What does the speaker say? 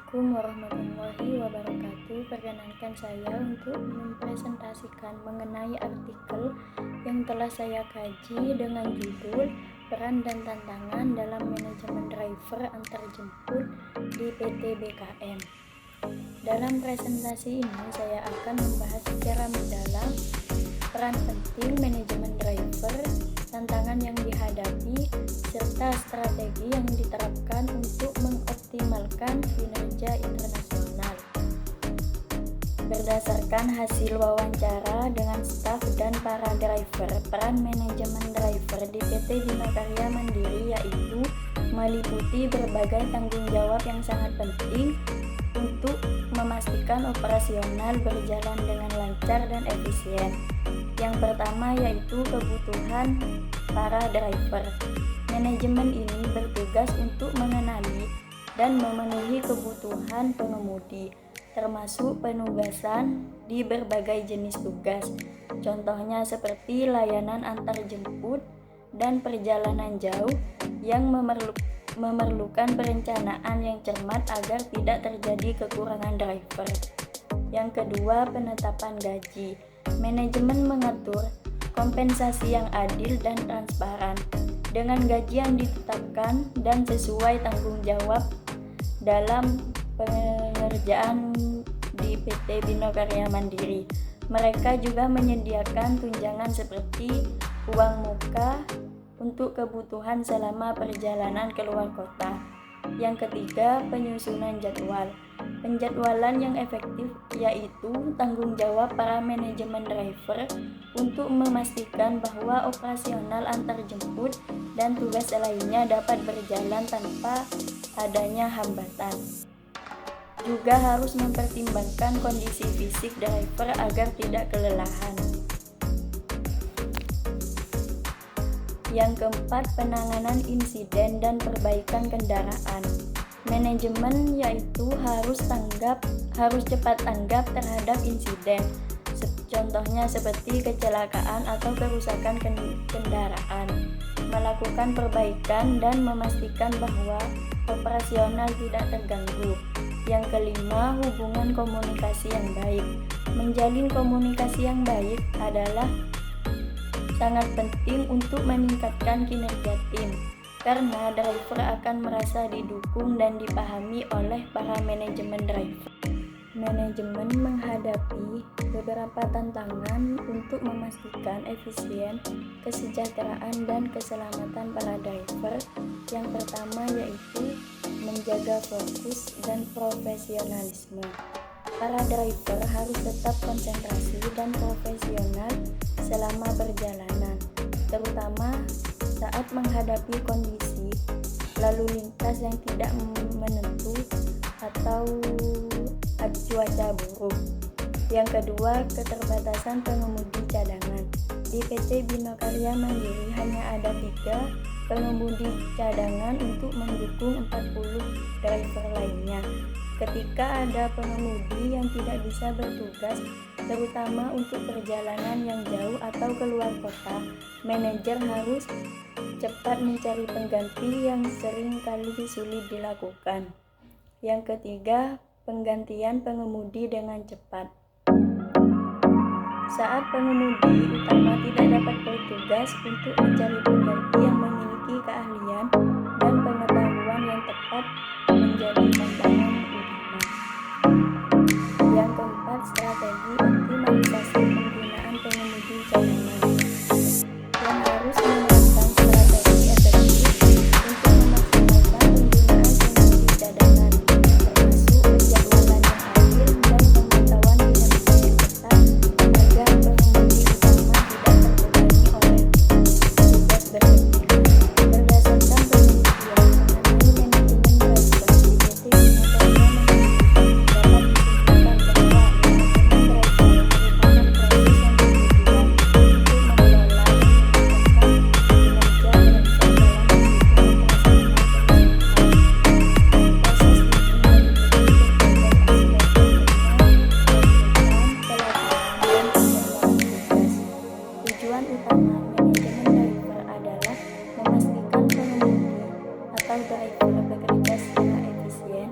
Assalamualaikum warahmatullahi wabarakatuh. Perkenankan saya untuk mempresentasikan mengenai artikel yang telah saya kaji dengan judul Peran dan Tantangan dalam Manajemen Driver Antarjemput di PT BKM. Dalam presentasi ini saya akan membahas secara mendalam peran penting manajemen driver, tantangan yang dihadapi, serta strategi yang diterapkan untuk mengoptimalkan kinerja internasional. Berdasarkan hasil wawancara dengan staf dan para driver, peran manajemen driver di PT Bina Karya Mandiri yaitu meliputi berbagai tanggung jawab yang sangat penting untuk memastikan operasional berjalan dengan lancar dan efisien. Yang pertama yaitu kebutuhan para driver. Manajemen ini bertugas untuk mengenali dan memenuhi kebutuhan pengemudi, termasuk penugasan di berbagai jenis tugas. Contohnya seperti layanan antarjemput dan perjalanan jauh yang memerlukan perencanaan yang cermat agar tidak terjadi kekurangan driver. Yang kedua, penetapan gaji. Manajemen mengatur kompensasi yang adil dan transparan dengan gaji yang ditetapkan dan sesuai tanggung jawab dalam pengerjaan di PT Bina Karya Mandiri. Mereka juga menyediakan tunjangan seperti uang muka untuk kebutuhan selama perjalanan keluar kota. Yang ketiga, penyusunan jadwal. Penjadwalan yang efektif yaitu tanggung jawab para manajemen driver untuk memastikan bahwa operasional antarjemput dan tugas lainnya dapat berjalan tanpa adanya hambatan. Juga harus mempertimbangkan kondisi fisik driver agar tidak kelelahan. Yang keempat, penanganan insiden dan perbaikan kendaraan. Manajemen yaitu harus cepat tanggap terhadap insiden. Contohnya seperti kecelakaan atau kerusakan kendaraan. Melakukan perbaikan dan memastikan bahwa operasional tidak terganggu. Yang kelima, hubungan komunikasi yang baik. Menjalin komunikasi yang baik adalah sangat penting untuk meningkatkan kinerja tim, karena driver akan merasa didukung dan dipahami oleh para manajemen driver. Manajemen menghadapi beberapa tantangan untuk memastikan efisien, kesejahteraan, dan keselamatan para driver. Yang pertama yaitu menjaga fokus dan profesionalisme. Para driver harus tetap konsentrasi dan profesional selama perjalanan, terutama saat menghadapi kondisi lalu lintas yang tidak menentu atau cuaca buruk. Yang kedua, keterbatasan pengemudi cadangan. Di PT Bina Karya Mandiri hanya ada 3 pengemudi cadangan untuk mendukung 40 driver lainnya. Ketika ada pengemudi yang tidak bisa bertugas, terutama untuk perjalanan yang jauh atau keluar kota, manajer harus cepat mencari pengganti yang sering kali sulit dilakukan. Yang ketiga, penggantian pengemudi dengan cepat. Saat pengemudi utama tidak dapat bertugas, untuk mencari pengganti yang memiliki keahlian dan pengetahuan yang tepat menjadi tantangan utama. Yang keempat, strategi optimalisasi penggunaan pengemudi cadangan. Yang harus menerapkan strategi efektif untuk memaksimalkan penggunaan pengemudi cadangan, termasuk penjadwalan yang adil dan pemantauan kinerja yang ketat agar pengemudi utama tidak terbebani oleh tugas berikutnya. Berdasarkan penelitian mengenai manajemen driver di PT Bina Karya Mandiri, dapat disimpulkan bahwa manajemen driver merupakan proses yang bertujuan untuk mengelola dan meningkatkan kinerja driver dalam mendukung operasional perusahaan. Proses ini meliputi berbagai aspek, contohnya pelatihan, pelaksanaan tugas. Tujuan utama manajemen driver adalah memastikan pengemudi atau driver bekerja secara efisien,